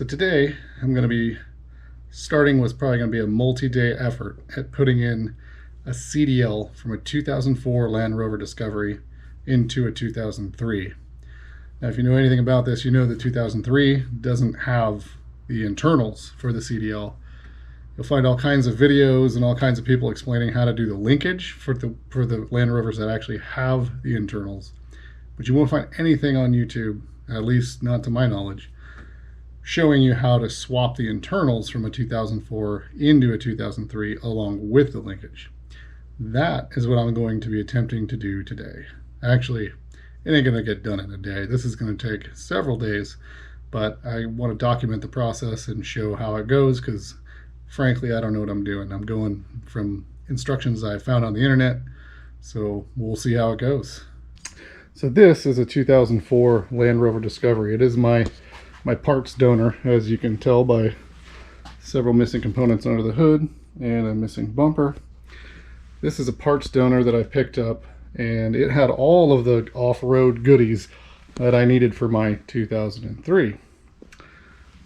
So today I'm going to be starting what's probably going to be a multi-day effort at putting in a CDL from a 2004 Land Rover Discovery into a 2003. Now if you know anything about this, you know that 2003 doesn't have the internals for the CDL. You'll find all kinds of videos and all kinds of people explaining how to do the linkage for the Land Rovers that actually have the internals. But you won't find anything on YouTube, at least not to my knowledge, showing you how to swap the internals from a 2004 into a 2003 along with the linkage. That is what I'm going to be attempting to do today. Actually, it ain't going to get done in a day. This is going to take several days, but I want to document the process and show how it goes because frankly, I don't know what I'm doing. I'm going from instructions I found on the internet, so we'll see how it goes. So this is a 2004 Land Rover Discovery. It is my parts donor, as you can tell by several missing components under the hood and a missing bumper. This is a parts donor that I picked up, and it had all of the off-road goodies that I needed for my 2003.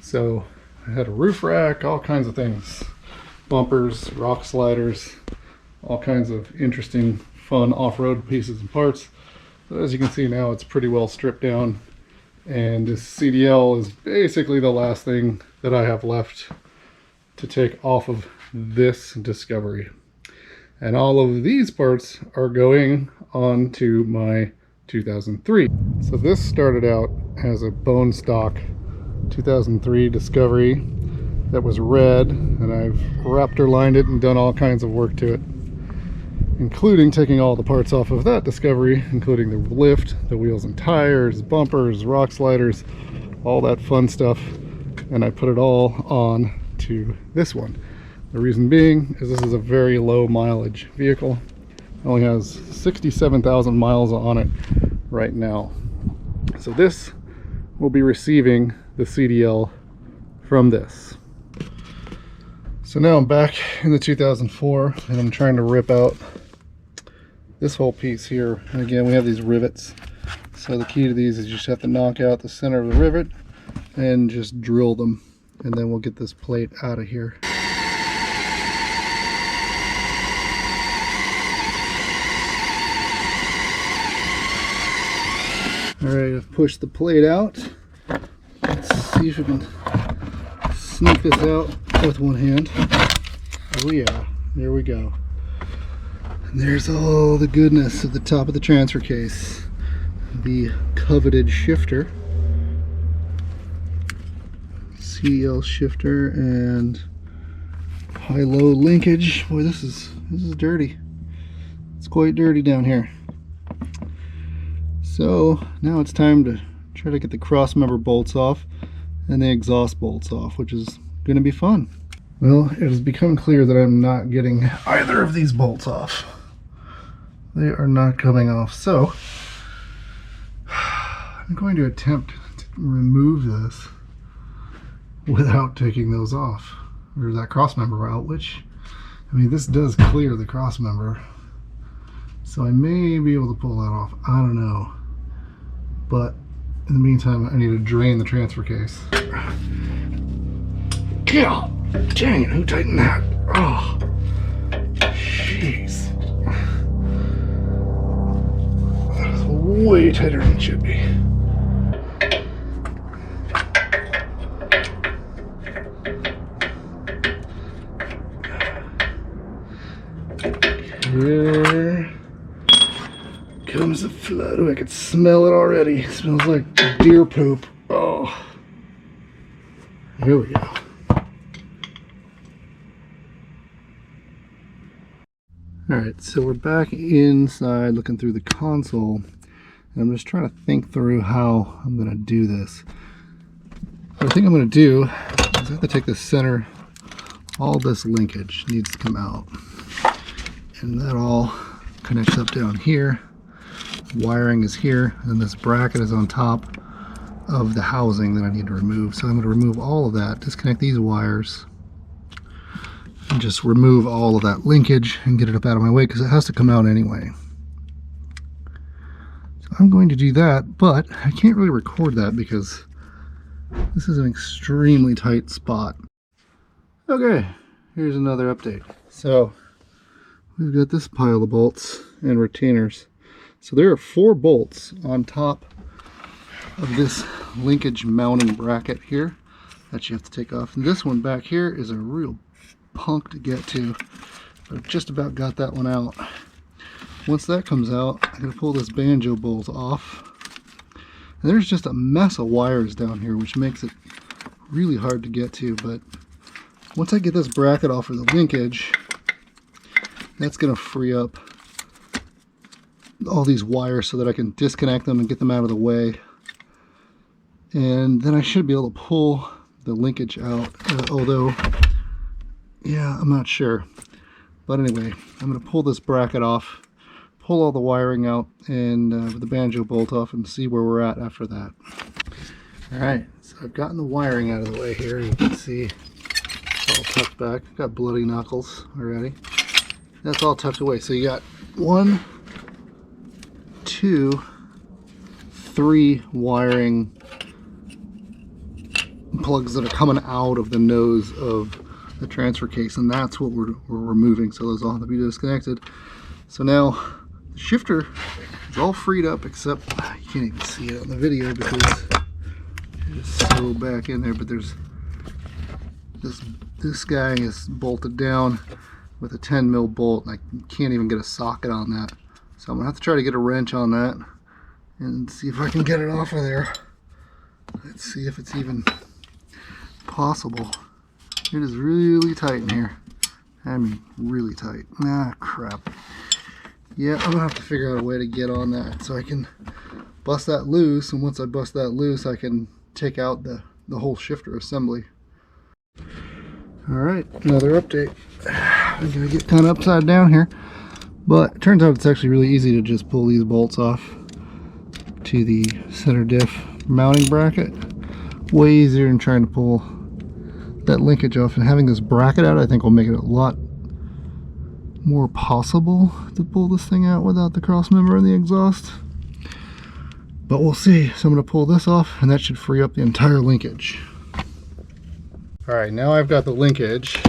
So I had a roof rack, all kinds of things, bumpers, rock sliders, all kinds of interesting, fun off-road pieces and parts. But as you can see now, it's pretty well stripped down. And this CDL is basically the last thing that I have left to take off of this Discovery. And all of these parts are going on to my 2003. So this started out as a bone stock 2003 Discovery that was red, and I've Raptor lined it and done all kinds of work to it, including taking all the parts off of that Discovery, including the lift, the wheels and tires, bumpers, rock sliders, all that fun stuff, and I put it all on to this one. The reason being is this is a very low mileage vehicle. It only has 67,000 miles on it right now. So this will be receiving the CDL from this. So now I'm back in the 2004 and I'm trying to rip out this whole piece here. And again, we have these rivets. So the key to these is you just have to knock out the center of the rivet and just drill them. And then we'll get this plate out of here. Alright, I've pushed the plate out. Let's see if we can sneak this out with one hand. Oh yeah, there we go. And there's all the goodness at the top of the transfer case. The coveted shifter. CDL shifter and high-low linkage. Boy, this is dirty. It's quite dirty down here. So now it's time to try to get the cross member bolts off and the exhaust bolts off, which is going to be fun. Well, it has become clear that I'm not getting either of these bolts off. They are not coming off, so I'm going to attempt to remove this without taking those off, or that cross member out, which, I mean, this does clear the cross member, so I may be able to pull that off. I don't know. But in the meantime, I need to drain the transfer case. God dang it, who tightened that? Oh, jeez. That was way tighter than it should be. Here comes the flood. Oh, I can smell it already. It smells like deer poop. Oh, here we go. Alright, so we're back inside looking through the console, and I'm just trying to think through how I'm going to do this. What I think I'm going to do is I have to take the center, all this linkage needs to come out, and that all connects up down here. Wiring is here, and this bracket is on top of the housing that I need to remove. So I'm going to remove all of that, disconnect these wires, and just remove all of that linkage and get it up out of my way because it has to come out anyway. So I'm going to do that, but I can't really record that because This is an extremely tight spot. Okay, here's another update. So we've got this pile of bolts and retainers. So there are 4 bolts on top of this linkage mounting bracket here that you have to take off. And this one back here is a real punk to get to. I've just about got that one out. Once that comes out, I'm going to pull this banjo bolt off. And there's just a mess of wires down here, which makes it really hard to get to. But once I get this bracket off of the linkage, that's going to free up all these wires so that I can disconnect them and get them out of the way. And then I should be able to pull the linkage out, although, yeah, I'm not sure. But anyway, I'm going to pull this bracket off, pull all the wiring out, and with the banjo bolt off, and see where we're at after that. Alright, so I've gotten the wiring out of the way here. You can see it's all tucked back. I've got bloody knuckles already. That's all tucked away. So you got 1, 2, 3 wiring plugs that are coming out of the nose of the transfer case, and that's what we're removing. So those all have to be disconnected. So now the shifter is all freed up, except you can't even see it on the video because it's so back in there. But there's this guy is bolted down with a 10 mil bolt, and I can't even get a socket on that. So I'm gonna have to try to get a wrench on that and see if I can get it off of there. Let's see if it's even possible. It is really tight in here. I mean, really tight. Ah, crap. Yeah, I'm gonna have to figure out a way to get on that so I can bust that loose, and once I bust that loose, I can take out the whole shifter assembly. Alright, another update. I'm gonna get kind of upside down here, but it turns out it's actually really easy to just pull these bolts off to the center diff mounting bracket. Way easier than trying to pull that linkage off, and having this bracket out I think will make it a lot more possible to pull this thing out without the cross member and the exhaust, but we'll see. So I'm going to pull this off, and that should free up the entire linkage. Alright, now I've got the linkage,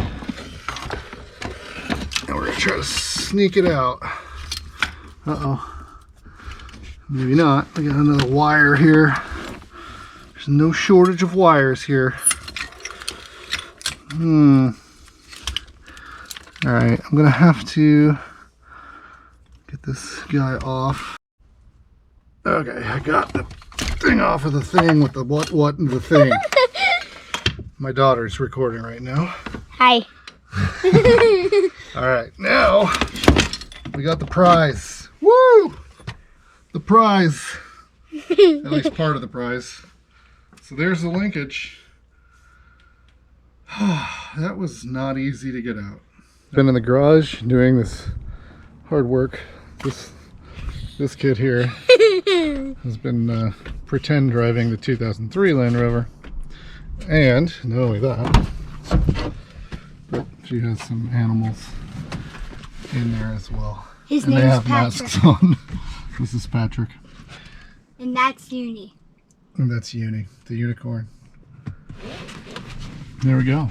and we're going to try to sneak it out. Uh-oh, maybe not. I got another wire here. There's no shortage of wires here. Alright, I'm gonna have to get this guy off. Okay, I got the thing off of the thing with the what and the thing. My daughter's recording right now. Hi. Alright, now we got the prize. Woo! The prize. At least part of the prize. So there's the linkage. That was not easy to get out. Been in the garage doing this hard work. This kid here has been pretend driving the 2003 Land Rover, and not only that, but she has some animals in there as well. His and name they is have Patrick. masks on. This is Patrick. And that's Uni. And that's Uni, the unicorn. There we go.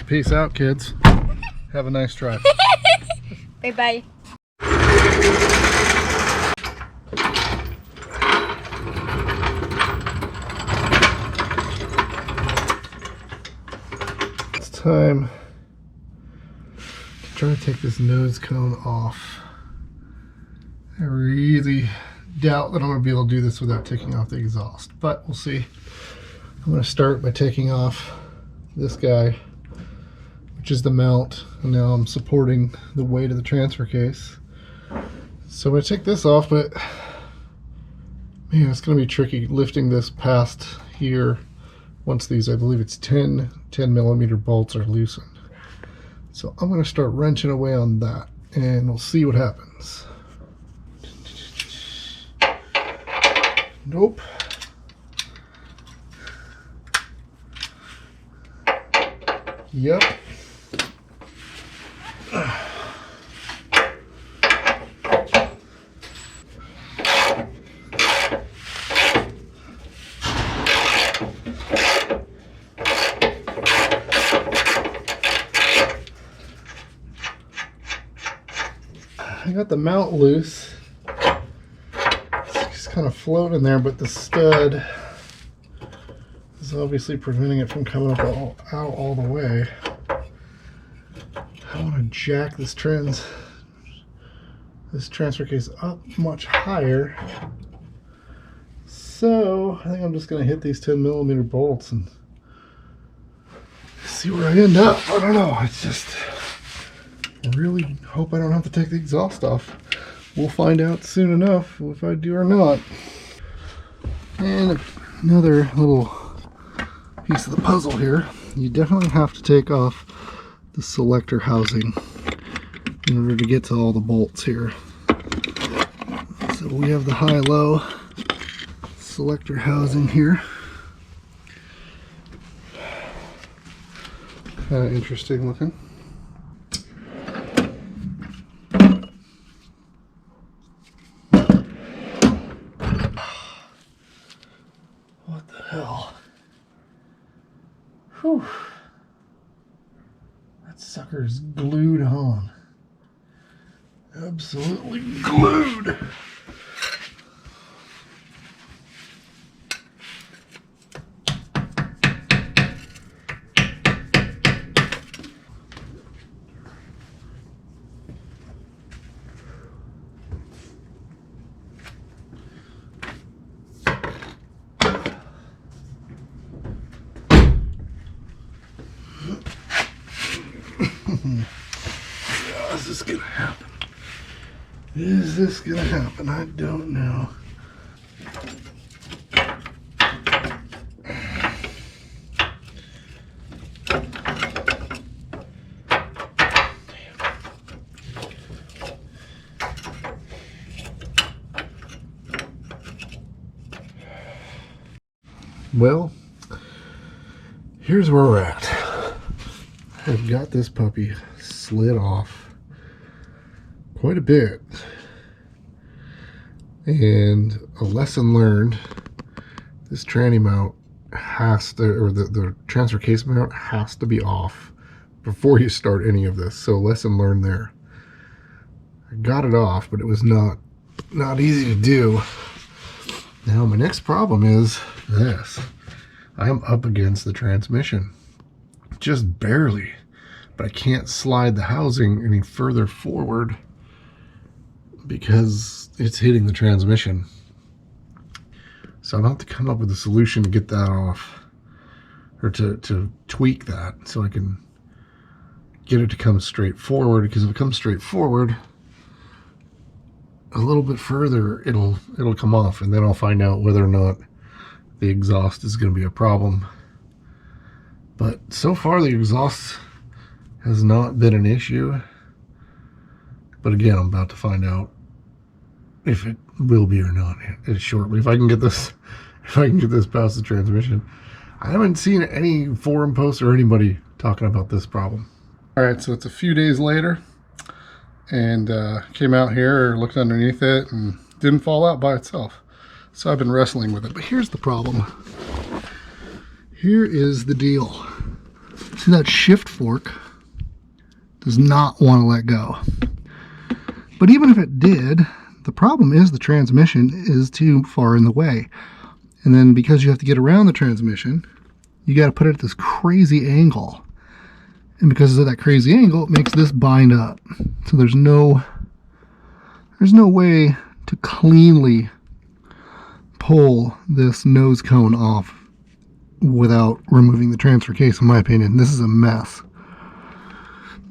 Peace out, kids. Have a nice drive. Bye-bye. It's time to try to take this nose cone off. I really doubt that I'm going to be able to do this without taking off the exhaust, but we'll see. I'm going to start by taking off this guy, which is the mount, and now I'm supporting the weight of the transfer case. So I'm going to take this off, but man, it's going to be tricky lifting this past here once these, I believe it's 10 millimeter bolts are loosened. So I'm going to start wrenching away on that, and we'll see what happens. Nope. Yep. got the mount loose. It's just kind of floating there, but the stud is obviously preventing it from coming up out all the way. I want to jack this transfer case up much higher. So I think I'm just going to hit these 10mm bolts and see where I end up. I don't know. It's just, I really hope I don't have to take the exhaust off. We'll find out soon enough if I do or not. And another little piece of the puzzle here. You definitely have to take off the selector housing in order to get to all the bolts here. So we have the high-low selector housing here. Kind of interesting looking. What the hell? Whew. That sucker's glued on. Absolutely glued. Is this gonna happen? Is this gonna happen? I don't know. Well, here's where we're at. I've got this puppy slid off quite a bit, and a lesson learned: this tranny mount has to, or the transfer case mount has to be off before you start any of this. So lesson learned there. I got it off, but it was not easy to do. Now my next problem is this: I am up against the transmission, just barely, but I can't slide the housing any further forward because it's hitting the transmission. So I'm going to have to come up with a solution to get that off, or to tweak that so I can get it to come straight forward, because if it comes straight forward a little bit further, it'll come off, and then I'll find out whether or not the exhaust is going to be a problem. But so far the exhaust has not been an issue. But again, I'm about to find out if it will be or not shortly. If I can get this past the transmission. I haven't seen any forum posts or anybody talking about this problem. All right, so it's a few days later, and came out here, looked underneath it, and didn't fall out by itself. So I've been wrestling with it. But here's the problem. Here is the deal. See, that shift fork does not want to let go. But even if it did, the problem is the transmission is too far in the way. And then because you have to get around the transmission, you got to put it at this crazy angle. And because of that crazy angle, it makes this bind up. So there's no way to cleanly pull this nose cone off without removing the transfer case, in my opinion. This is a mess.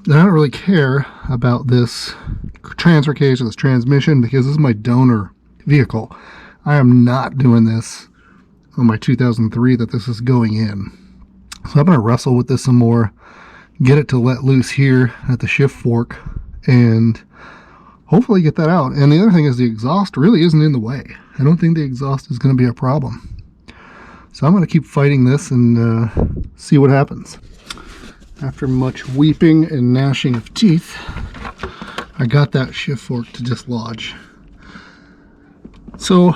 And I don't really care about this transfer case or this transmission because this is my donor vehicle. I am not doing this on my 2003 that this is going in. So I'm going to wrestle with this some more, get it to let loose here at the shift fork, and hopefully get that out. And the other thing is the exhaust really isn't in the way. I don't think the exhaust is going to be a problem. So I'm going to keep fighting this and see what happens. After much weeping and gnashing of teeth, I got that shift fork to dislodge. So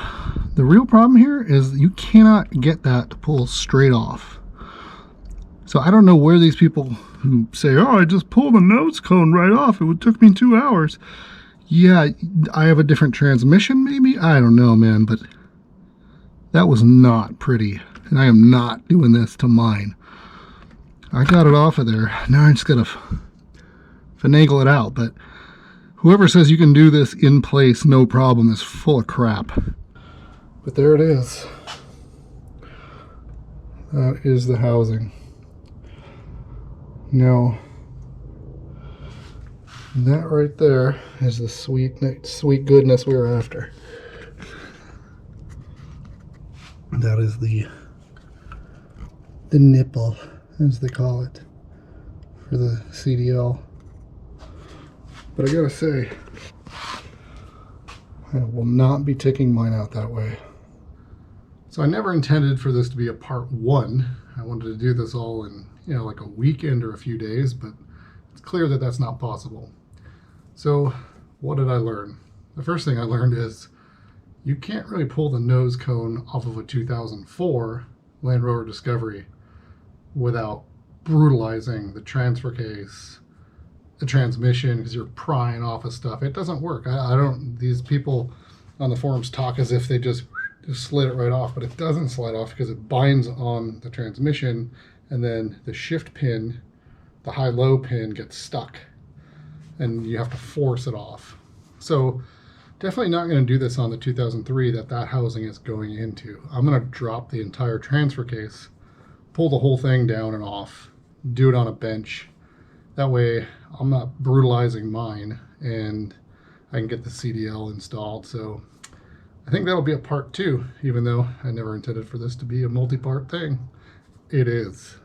the real problem here is you cannot get that to pull straight off. So I don't know where these people who say, oh, I just pulled the nose cone right off, it took me 2 hours, Yeah, I have a different transmission maybe? I don't know, man, but that was not pretty. And I am not doing this to mine. I got it off of there. Now I'm just gonna finagle it out, but whoever says you can do this in place no problem is full of crap. But there it is. That is the housing. Now, that right there is the sweet goodness we were after. That is the nipple, as they call it, for the CDL. But I gotta say, I will not be taking mine out that way. So I never intended for this to be a part one. I wanted to do this all in, like a weekend or a few days, but it's clear that that's not possible. So what did I learn? The first thing I learned is you can't really pull the nose cone off of a 2004 Land Rover Discovery without brutalizing the transfer case, the transmission, because you're prying off of stuff. It doesn't work. These people on the forums talk as if they just slid it right off, but it doesn't slide off because it binds on the transmission, and then the shift pin, the high-low pin, gets stuck, and you have to force it off. So definitely not going to do this on the 2003 that housing is going into. I'm going to drop the entire transfer case, pull the whole thing down and off, do it on a bench. That way I'm not brutalizing mine, and I can get the CDL installed. So I think that'll be a part two, even though I never intended for this to be a multi-part thing. It is.